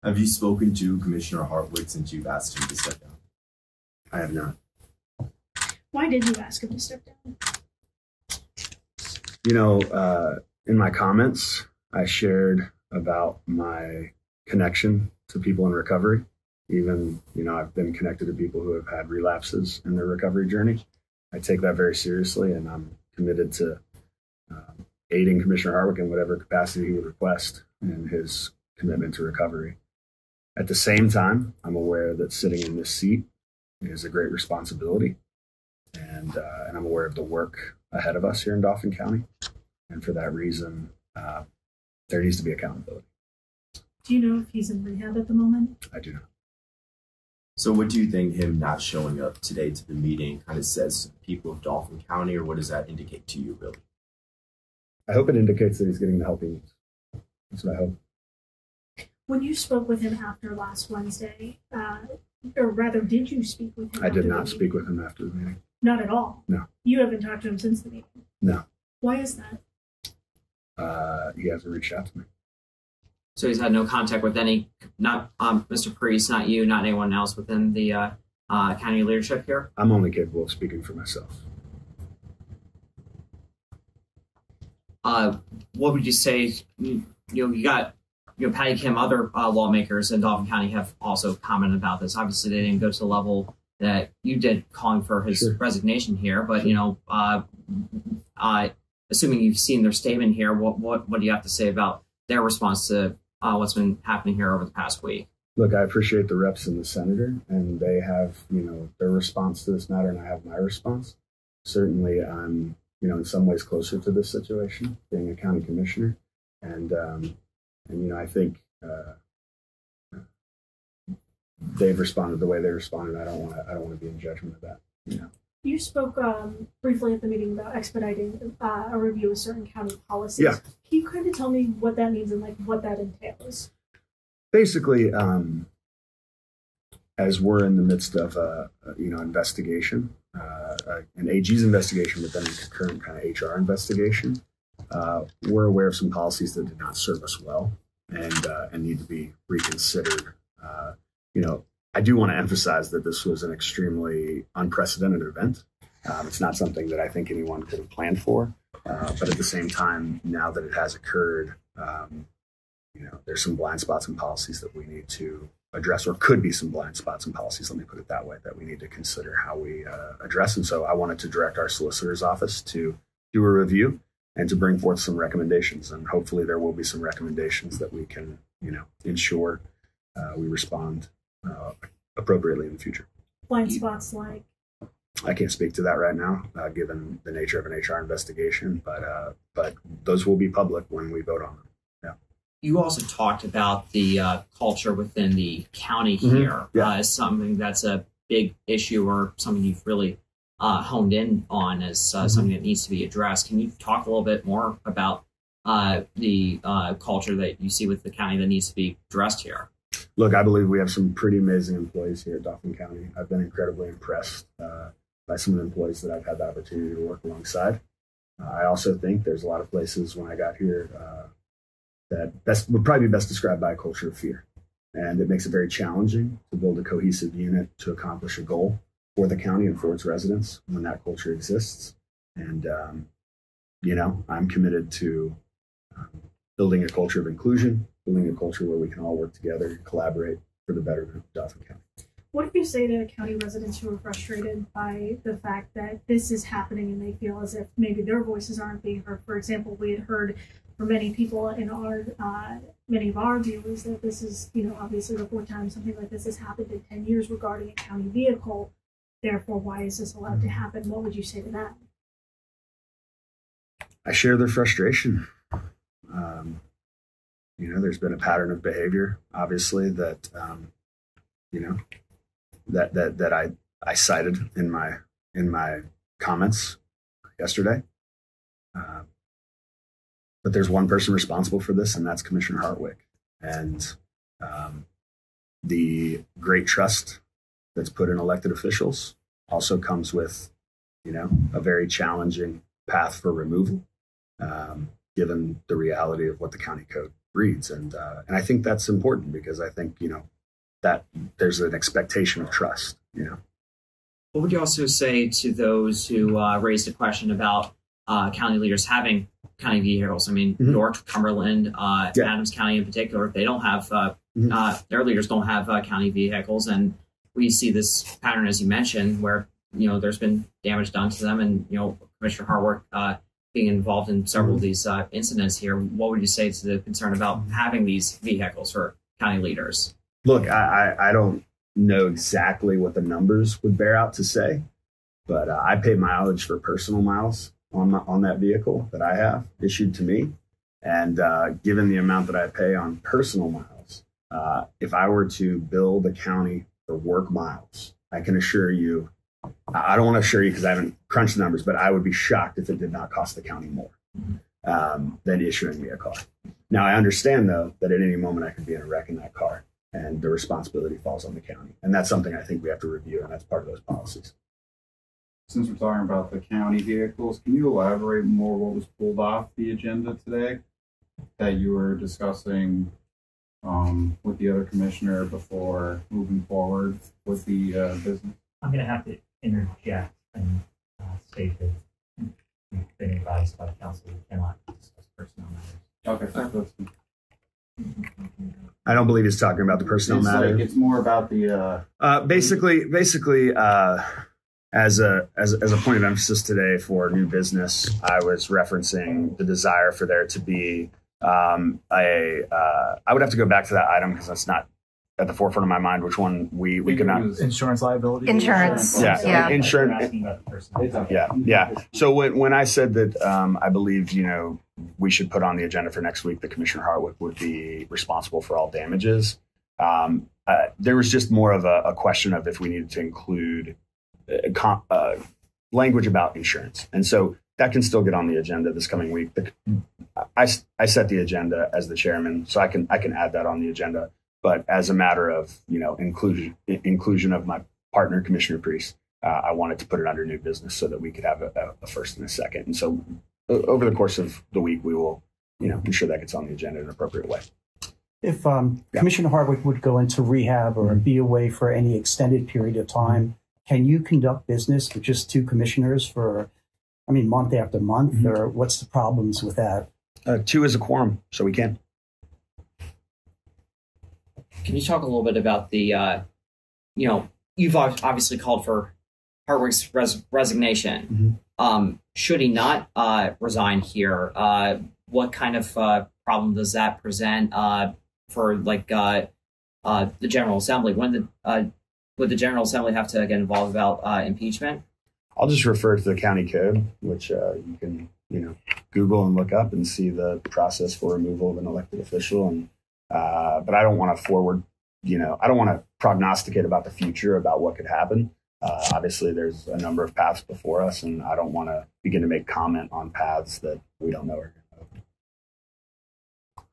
Have you spoken to Commissioner Hartwick since you've asked him to step down? I have not. Why did you ask him to step down? You know, in my comments, I shared about my connection to people in recovery. Even, you know, I've been connected to people who have had relapses in their recovery journey. I take that very seriously, and I'm committed to aiding Commissioner Hartwick in whatever capacity he would request in his commitment to recovery. At the same time, I'm aware that sitting in this seat is a great responsibility, and I'm aware of the work ahead of us here in Dauphin County. And for that reason, there needs to be accountability. Do you know if he's in rehab at the moment? I do not. So what do you think him not showing up today to the meeting kind of says to the people of Dauphin County, or what does that indicate to you, really? I hope it indicates that he's getting the help he needs. That's what I hope. When you spoke with him after last Wednesday, or rather, did you speak with him? I did not speak with him after the meeting. Not at all? No. You haven't talked to him since the meeting? No. Why is that? He hasn't reached out to me. So he's had no contact with any, not Mr. Priest, not you, not anyone else within the county leadership here? I'm only capable of speaking for myself. What would you say? You got Patty Kim, other lawmakers in Dauphin County have also commented about this. Obviously, they didn't go to the level that you did, calling for his resignation here. But assuming you've seen their statement here, what do you have to say about their response to what's been happening here over the past week? Look, I appreciate the reps and the senator, and they have their response to this matter, and I have my response. Certainly, I'm in some ways closer to this situation, being a county commissioner, and I think they've responded the way they responded. I don't want to be in judgment of that. You spoke briefly at the meeting about expediting a review of certain county policies. Yeah. Can you kind of tell me what that means and what that entails? Basically, as we're in the midst of investigation, an AG's investigation, but then a concurrent kind of HR investigation, we're aware of some policies that did not serve us well and need to be reconsidered. I do want to emphasize that this was an extremely unprecedented event. It's not something that I think anyone could have planned for. But at the same time, now that it has occurred, there's some blind spots in policies that we need to address, or could be some blind spots in policies, let me put it that way, that we need to consider how we address. And so I wanted to direct our solicitor's office to do a review and to bring forth some recommendations. And hopefully there will be some recommendations that we can, ensure we respond appropriately in the future. Blind spots like? I can't speak to that right now, given the nature of an HR investigation, but those will be public when we vote on them. Yeah. You also talked about the culture within the county here as something that's a big issue, or something you've really honed in on as something that needs to be addressed. Can you talk a little bit more about the culture that you see with the county that needs to be addressed here? Look, I believe we have some pretty amazing employees here at Dauphin County. I've been incredibly impressed by some of the employees that I've had the opportunity to work alongside. I also think there's a lot of places when I got here that would probably be best described by a culture of fear. And it makes it very challenging to build a cohesive unit to accomplish a goal for the county and for its residents when that culture exists. And, I'm committed to building a culture of inclusion, building a culture where we can all work together and collaborate for the betterment of Dauphin County. What do you say to county residents who are frustrated by the fact that this is happening and they feel as if maybe their voices aren't being heard? For example, we had heard from many people in many of our viewers that this is, obviously the fourth time something like this has happened in 10 years regarding a county vehicle. Therefore, why is this allowed to happen? What would you say to that? I share their frustration. There's been a pattern of behavior, obviously, that that I cited in my comments yesterday. But there's one person responsible for this, and that's Commissioner Hartwick. And the great trust that's put in elected officials also comes with, a very challenging path for removal, given the reality of what the county code breeds. And I think that's important because I think, that there's an expectation of trust, What would you also say to those who raised a question about county leaders having county vehicles? I mean, York, Cumberland, Adams County in particular, they don't have, their leaders don't have county vehicles. And we see this pattern, as you mentioned, where, there's been damage done to them. And, Commissioner Hartwick being involved in several of these incidents here. What would you say to the concern about having these vehicles for county leaders? Look, I don't know exactly what the numbers would bear out to say, but I pay mileage for personal miles on that vehicle that I have issued to me. And given the amount that I pay on personal miles, if I were to bill the county for work miles, I can assure you, I don't want to assure you because I haven't crunched the numbers, but I would be shocked if it did not cost the county more than issuing me a car. Now, I understand, though, that at any moment I could be in a wreck in that car, and the responsibility falls on the county. And that's something I think we have to review, and that's part of those policies. Since we're talking about the county vehicles, can you elaborate more what was pulled off the agenda today that you were discussing with the other commissioner before moving forward with the business? I'm going to have to interject and state that we've been advised by council we cannot discuss personnel matters. Okay, that's good. I don't believe he's talking about the personnel matter. It's more about the basically, as a point of emphasis today for new business, I was referencing the desire for there to be I would have to go back to that item because that's not at the forefront of my mind. Which one we could not insurance liability? Insurance. Yeah. Insurance. okay. Yeah. So when I said that I believe we should put on the agenda for next week that Commissioner Hartwick would be responsible for all damages, there was just more of a question of if we needed to include language about insurance. And so that can still get on the agenda this coming week. I set the agenda as the chairman, so I can add that on the agenda. But as a matter of inclusion of my partner, Commissioner Priest, I wanted to put it under new business so that we could have a first and a second. And so over the course of the week, we will ensure that gets on the agenda in an appropriate way. If Commissioner Hartwick would go into rehab or be away for any extended period of time, can you conduct business with just two commissioners for, month after month, or what's the problems with that? 2 is a quorum, so we can. Can you talk a little bit about the, you've obviously called for Hartwick's resignation. Should he not resign here, what kind of problem does that present for the General Assembly? When would the General Assembly have to get involved about impeachment? I'll just refer to the county code, which you can Google and look up and see the process for removal of an elected official. And but I don't want to forward, I don't want to prognosticate about the future about what could happen. Obviously, there's a number of paths before us, and I don't want to begin to make comment on paths that we don't know are going to open.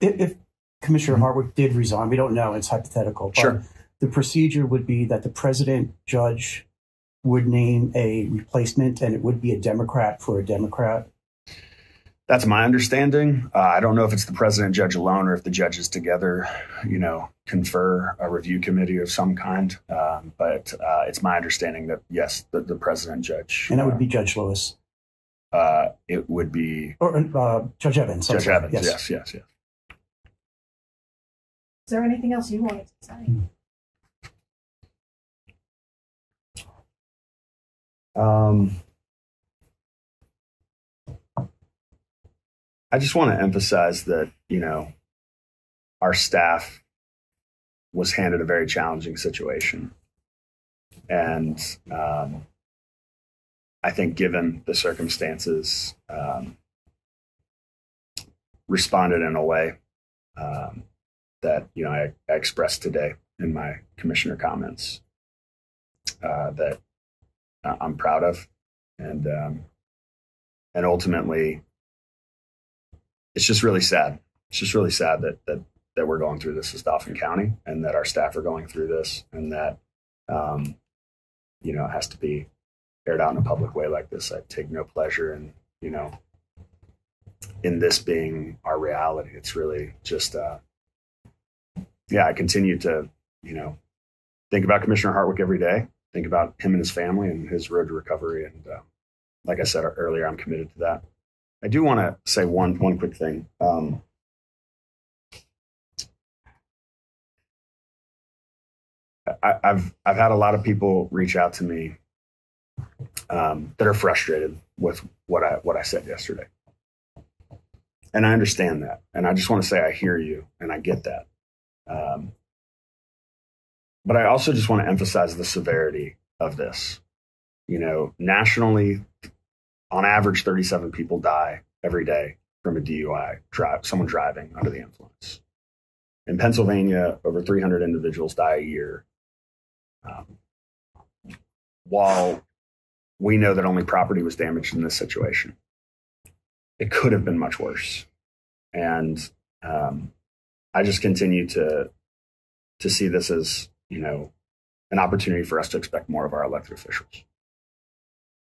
If Commissioner Hartwick did resign, we don't know, it's hypothetical. But sure. The procedure would be that the president judge would name a replacement, and it would be a Democrat for a Democrat. That's my understanding. I don't know if it's the president judge alone or if the judges together, confer a review committee of some kind. But it's my understanding that, yes, the president judge. And that would be Judge Lewis. It would be. Or Judge Evans. Judge Evans, yes. Is there anything else you wanted to say? I just want to emphasize that, our staff was handed a very challenging situation. And I think given the circumstances, responded in a way that, I expressed today in my commissioner comments that I'm proud of. And ultimately, it's just really sad. It's just really sad that we're going through this as Dauphin County, and that our staff are going through this, and that it has to be aired out in a public way like this. I take no pleasure in in this being our reality, it's really just, I continue to, think about Commissioner Hartwick every day, think about him and his family and his road to recovery. And like I said earlier, I'm committed to that. I do want to say one quick thing. I've had a lot of people reach out to me that are frustrated with what I said yesterday, and I understand that. And I just want to say I hear you and I get that. But I also just want to emphasize the severity of this. Nationally, on average, 37 people die every day from a DUI, someone driving under the influence. In Pennsylvania, over 300 individuals die a year. While we know that only property was damaged in this situation, it could have been much worse. And I just continue to see this as, an opportunity for us to expect more of our elected officials,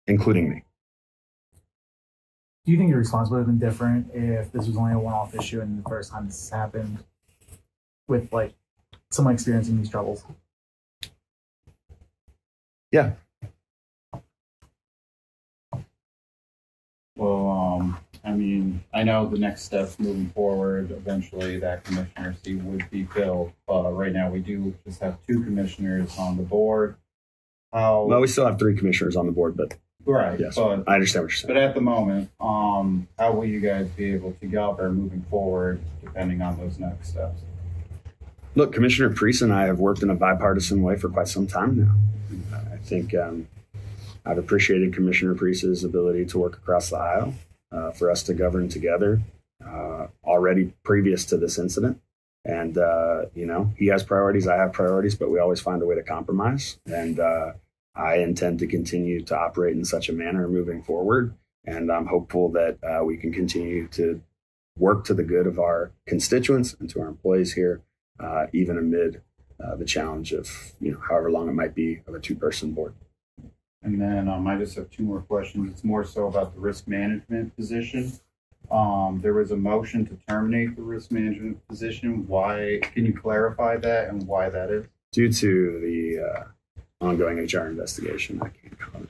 including me. Do you think your response would have been different if this was only a one-off issue and the first time this has happened with someone experiencing these troubles? Yeah. Well, I know the next steps moving forward, eventually that commissioner seat would be filled. Right now we do just have 2 commissioners on the board. Well, we still have 3 commissioners on the board, but right. Yes, but, I understand what you're saying. But at the moment, how will you guys be able to govern moving forward, depending on those next steps? Look, Commissioner Priest and I have worked in a bipartisan way for quite some time now. I think I've appreciated Commissioner Priest's ability to work across the aisle for us to govern together already previous to this incident. And, he has priorities, I have priorities, but we always find a way to compromise. And I intend to continue to operate in such a manner moving forward. And I'm hopeful that we can continue to work to the good of our constituents and to our employees here, even amid the challenge of, however long it might be of a 2-person board. And then I just have 2 more questions. It's more so about the risk management position. There was a motion to terminate the risk management position. Why? Can you clarify that and why that is? Due to the ongoing HR investigation, I can't comment.